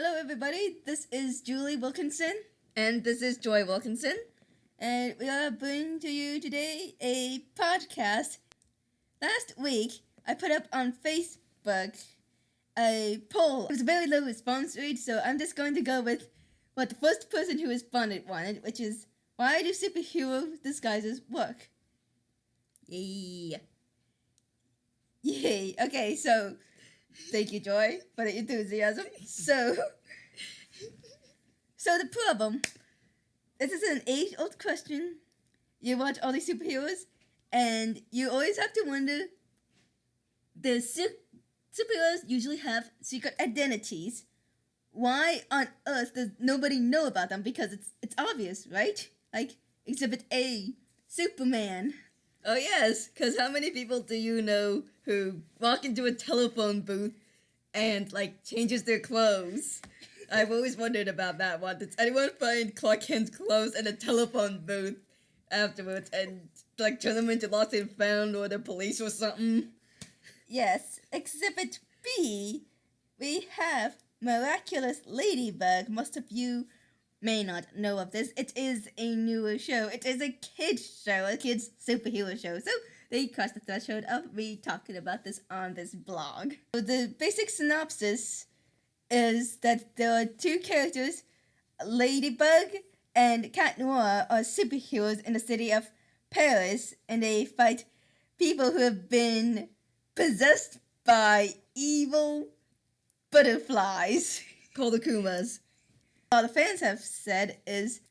Hello, everybody. This is Julie Wilkinson, And this is Joy Wilkinson. and we are bringing to you today a podcast. Last week, I put up on Facebook a poll. It was a very low response rate, so I'm just going to go with what the first person who responded wanted, which is, why do superhero disguises work? Yay. Yay. Okay, so thank you, Joy, for the enthusiasm. So the problem, this is an age-old question. You watch all these superheroes, and you always have to wonder, the superheroes usually have secret identities. Why on earth does nobody know about them? Because it's obvious, right? Like, Exhibit A, Superman. Oh yes, because how many people do you know who walk into a telephone booth and, changes their clothes? I've always wondered about that one. Does anyone find Clark Kent's clothes in a telephone booth afterwards and, turn them into lost and found or the police or something? Yes, Exhibit B, we have Miraculous Ladybug. Most of you may not know of this. It is a newer show. It is a kids show, a kids superhero show. So they crossed the threshold of me talking about this on this blog. So the basic synopsis is that there are two characters, Ladybug and Cat Noir, are superheroes in the city of Paris, and they fight people who have been possessed by evil butterflies. Called the Kumas. All the fans have said is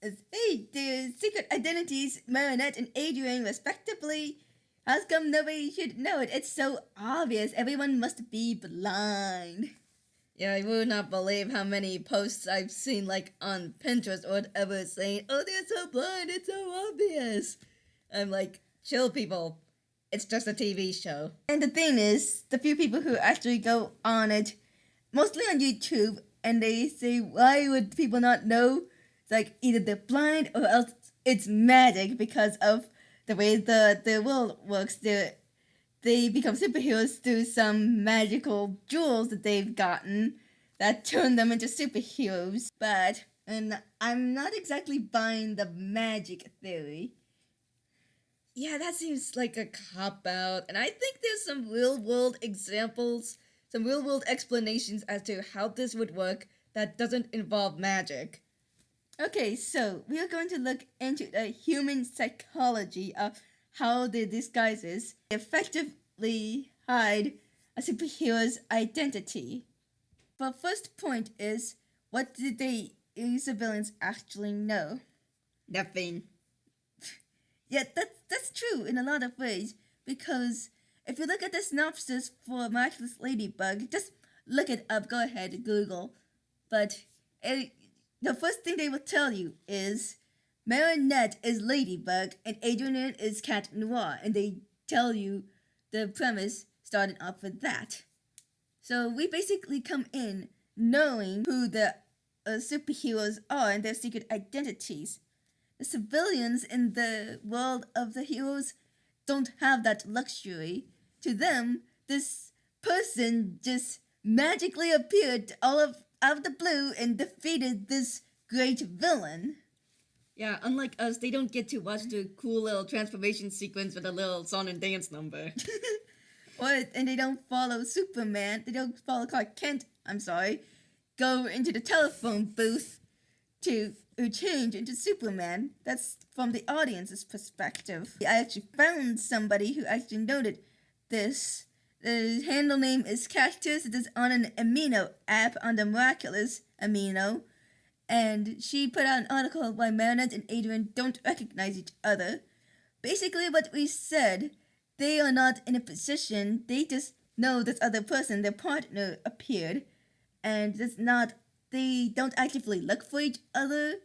hey, their secret identities, Marinette and Adrian, respectively. How come nobody should know it? It's so obvious. Everyone must be blind. Yeah, I would not believe how many posts I've seen, on Pinterest or whatever, saying, oh, they're so blind, it's so obvious. I'm like, chill, people. It's just a TV show. And the thing is, the few people who actually go on it, mostly on YouTube, and they say, why would people not know? It's like, either they're blind or else it's magic because of the way the world works. They become superheroes through some magical jewels that they've gotten that turn them into superheroes. But and I'm not exactly buying the magic theory. Yeah, that seems like a cop-out, and I think there's some real-world examples, some real-world explanations as to how this would work that doesn't involve magic. Okay, so we are going to look into the human psychology of how the disguises effectively hide a superhero's identity. The first point is, what did the civilians actually know? Nothing. Yeah, that's true in a lot of ways, because if you look at the synopsis for Miraculous Ladybug, just look it up, go ahead, Google, but the first thing they will tell you is Marinette is Ladybug and Adrian is Cat Noir, and they tell you the premise started off with that. So we basically come in knowing who the superheroes are and their secret identities. The civilians in the world of the heroes don't have that luxury. To them, this person just magically appeared out of the blue and defeated this great villain. Yeah, unlike us, they don't get to watch the cool little transformation sequence with a little song and dance number. And they don't follow Superman. They don't follow Clark Kent, go into the telephone booth to change into Superman. That's from the audience's perspective. I actually found somebody who actually noted this. The handle name is Cactus. It is on an amino app on the Miraculous Amino. And she put out an article why Marinette and Adrian don't recognize each other. Basically what we said, they are not in a position, they just know this other person, their partner, appeared. And they don't actively look for each other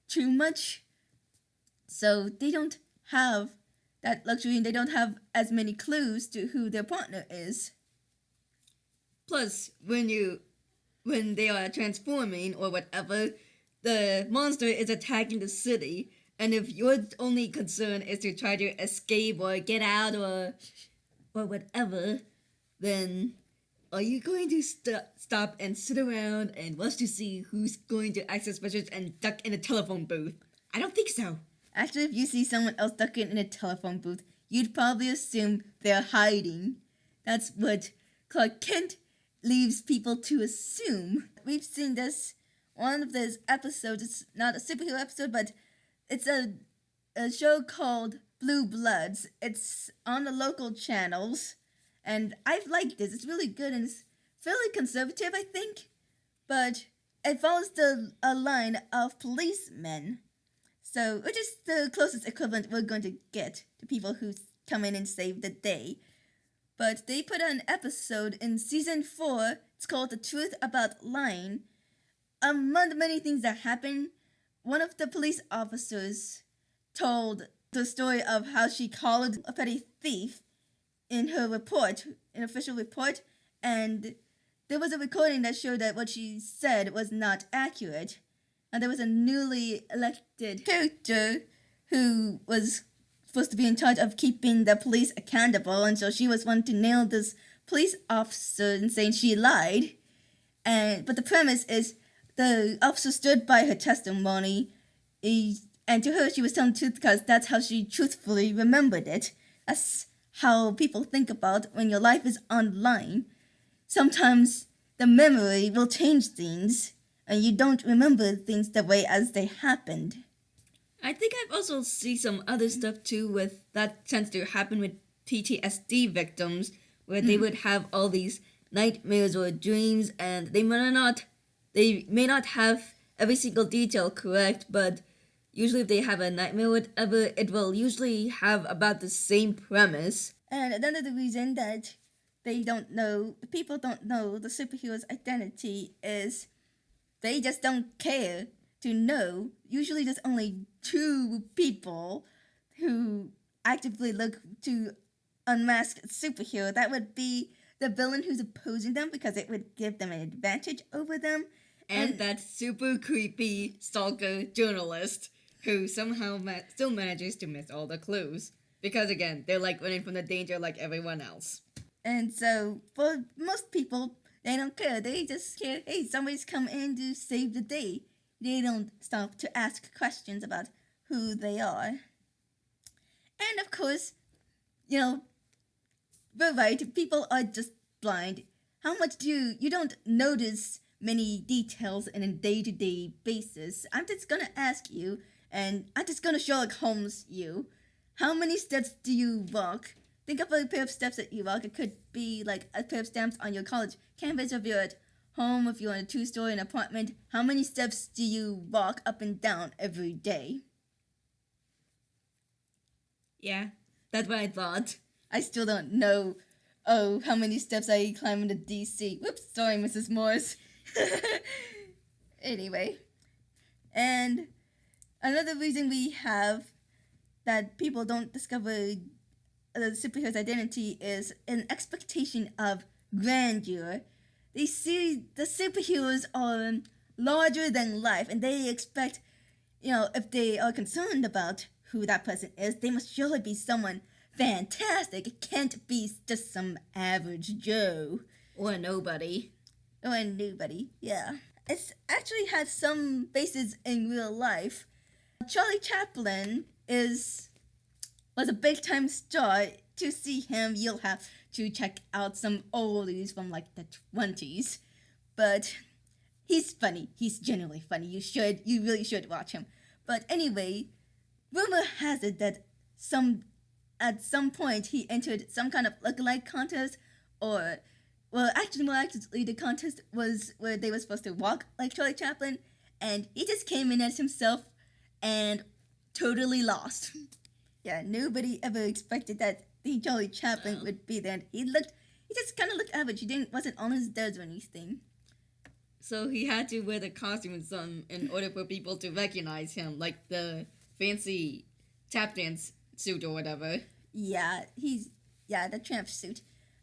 too much. So they don't have that luxury, and they don't have as many clues to who their partner is. Plus, when they are transforming or whatever, the monster is attacking the city, and if your only concern is to try to escape or get out or whatever, then Are you going to stop and sit around and watch to see who's going to access messages and duck in a telephone booth? I don't think so. Actually, if you see someone else ducking in a telephone booth, you'd probably assume they're hiding. That's what Clark Kent leaves people to assume. We've seen this, one of those episodes, it's not a superhero episode, but it's a show called Blue Bloods. It's on the local channels, and I've liked this. It's really good, and it's fairly conservative, I think, but it follows a line of policemen. So, which is the closest equivalent we're going to get to people who come in and save the day. But they put out an episode in season 4. It's called The Truth About Lying. Among the many things that happened, one of the police officers told the story of how she collared a petty thief in her report, an official report, and there was a recording that showed that what she said was not accurate. And there was a newly elected character who was supposed to be in charge of keeping the police accountable, and so she was one to nail this police officer and saying she lied. But the premise is the officer stood by her testimony, and to her she was telling the truth because that's how she truthfully remembered it. That's how people think about when your life is online. Sometimes the memory will change things, and you don't remember things the way as they happened. I think I've also seen some other stuff too with that tends to happen with PTSD victims, where they would have all these nightmares or dreams, and they may not have every single detail correct, but usually if they have a nightmare or whatever, it will usually have about the same premise. And another reason that people don't know the superhero's identity is they just don't care to know. Usually there's only 2 people who actively look to unmask a superhero. That would be the villain who's opposing them because it would give them an advantage over them. And that super creepy stalker journalist who somehow still manages to miss all the clues. Because again, they're like running from the danger like everyone else. And so for most people, they don't care. They just care, hey, somebody's come in to save the day. They don't stop to ask questions about who they are. And of course, we're right, people are just blind. How much you don't notice many details in a day-to-day basis. I'm just gonna ask you, and I'm just gonna Sherlock Holmes you. How many steps do you walk? Think of a pair of steps that you walk. It could be like a pair of stamps on your college campus if you're at home, if you're in a 2-story apartment. How many steps do you walk up and down every day? Yeah, that's what I thought. I still don't know, how many steps I climb into DC. Whoops, sorry, Mrs. Morris. Anyway, and another reason we have that people don't discover the superhero's identity is an expectation of grandeur. They see the superheroes are larger than life, and they expect, if they are concerned about who that person is, they must surely be someone fantastic. It can't be just some average Joe. Or nobody. Or nobody, yeah. It's actually has some basis in real life. Charlie Chaplin was a big-time star. To see him, you'll have to check out some oldies from like the 20s. But he's funny. He's genuinely funny. You really should watch him. But anyway, rumor has it that at some point he entered some kind of look-alike contest, or, well, actually more accurately, the contest was where they were supposed to walk like Charlie Chaplin, and he just came in as himself and totally lost. Yeah, nobody ever expected that the Charlie Chaplin would be there. He just kind of looked average. Wasn't on his duds or anything. So he had to wear the costume and some in order for people to recognize him, like the fancy tap dance suit or whatever. Yeah, the tramp suit.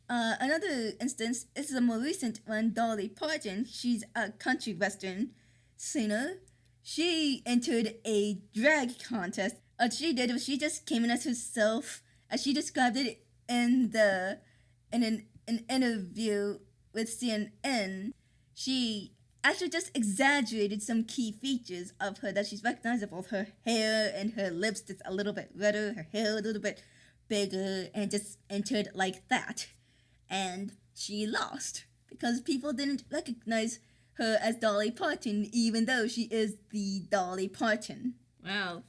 Another instance is a more recent one, Dolly Parton. She's a country western singer. She entered a drag contest. What she did was she just came in as herself, as she described it in an interview with CNN, she actually just exaggerated some key features of her that she's recognizable. Her hair and her lips just a little bit redder, her hair a little bit bigger, and just entered like that. And she lost because people didn't recognize her as Dolly Parton, even though she is the Dolly Parton. Wow.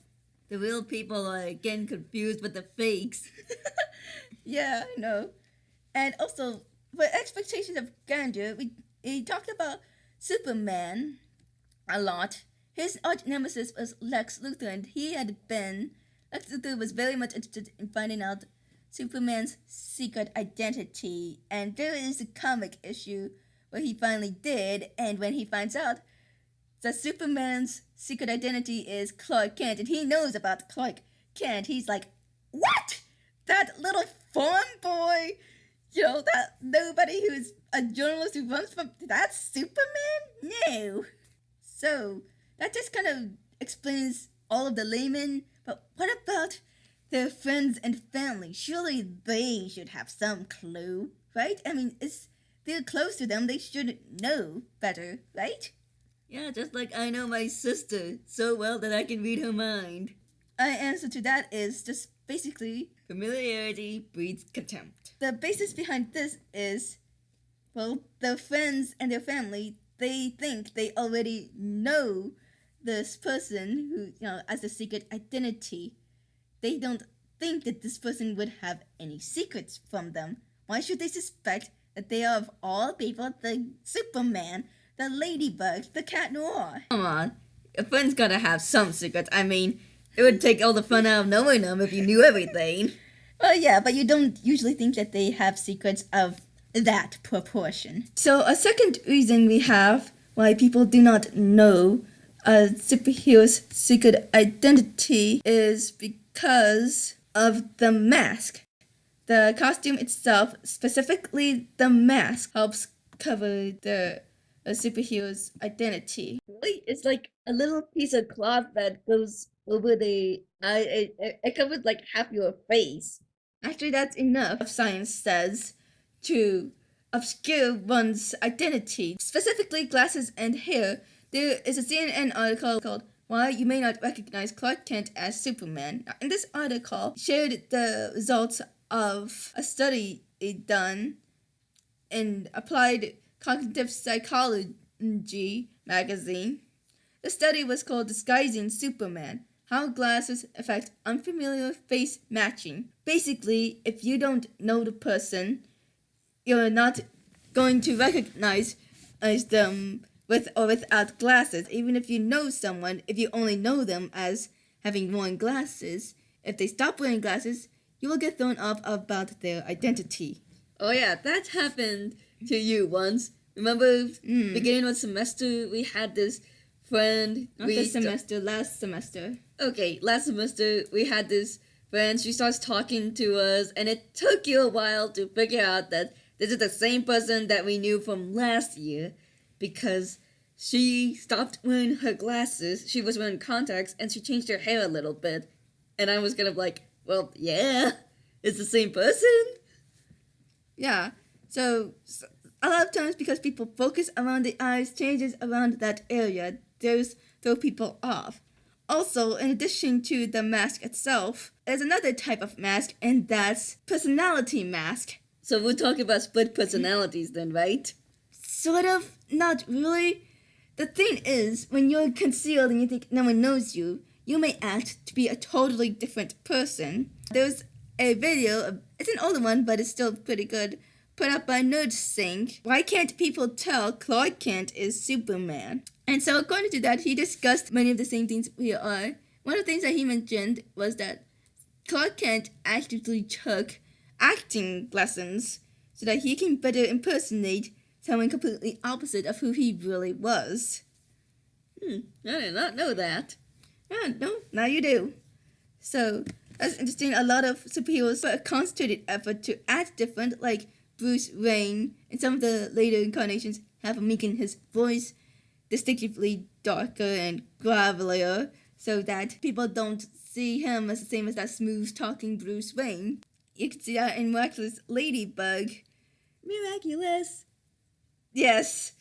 The real people are getting confused with the fakes. Yeah, I know. And also, for expectations of grandeur, we talked about Superman a lot. His arch nemesis was Lex Luthor, and Lex Luthor was very much interested in finding out Superman's secret identity. And there is a comic issue where he finally did, and when he finds out that Superman's secret identity is Clark Kent, and he knows about Clark Kent, he's like, what? That little farm boy? You know, that nobody who's a journalist who runs from, that's Superman? No. So, that just kind of explains all of the laymen, but what about their friends and family? Surely they should have some clue, right? I mean, they're close to them, they should know better, right? Yeah, just like I know my sister so well that I can read her mind. Our answer to that is just basically, familiarity breeds contempt. The basis behind this is, well, their friends and their family, they think they already know this person who, you know, as a secret identity. They don't think that this person would have any secrets from them. Why should they suspect that they are, of all people, the Superman, the Ladybug, the Cat Noir? Come on, a friend's gotta have some secrets. I mean, it would take all the fun out of knowing them if you knew everything. Well, yeah, but you don't usually think that they have secrets of that proportion. So a second reason we have why people do not know a superhero's secret identity is because of the mask. The costume itself, specifically the mask, helps cover the superhero's identity. Really? It's like a little piece of cloth that goes over the eye. It covers like half your face. Actually, that's enough, science says, to obscure one's identity. Specifically, glasses and hair. There is a CNN article called Why You May Not Recognize Clark Kent as Superman. Now, in this article, shared the results of a study done in Applied Cognitive Psychology magazine. The study was called Disguising Superman: How Glasses Affect Unfamiliar Face Matching. Basically, if you don't know the person, you're not going to recognize them with or without glasses. Even if you know someone, if you only know them as having worn glasses, if they stop wearing glasses, you will get thrown off about their identity. Oh yeah, that happened to you once. Remember, beginning of semester, we had this friend. Not this semester, last semester. Okay, last semester, we had this friend. She starts talking to us, and it took you a while to figure out that this is the same person that we knew from last year, because she stopped wearing her glasses, she was wearing contacts, and she changed her hair a little bit. And I was kind of like, well, yeah, it's the same person. Yeah, so a lot of times because people focus around the eyes, changes around that area, those throw people off. Also, in addition to the mask itself, there's another type of mask, and that's personality mask. So we're talking about split personalities then, right? Sort of, not really. The thing is, when you're concealed and you think no one knows you, you may act to be a totally different person. There's a video, it's an older one, but it's still pretty good, put up by NerdSync. Why can't people tell Clark Kent is Superman? And so according to that, he discussed many of the same things we are. One of the things that he mentioned was that Clark Kent actively took acting lessons so that he can better impersonate someone completely opposite of who he really was. I did not know that. Yeah, no, now you do. So, that's interesting. A lot of superheroes put a concentrated effort to act different, like Bruce Wayne, and some of the later incarnations have making his voice distinctively darker and gravelier, so that people don't see him as the same as that smooth-talking Bruce Wayne. You can see that in Miraculous Ladybug. Miraculous. Yes.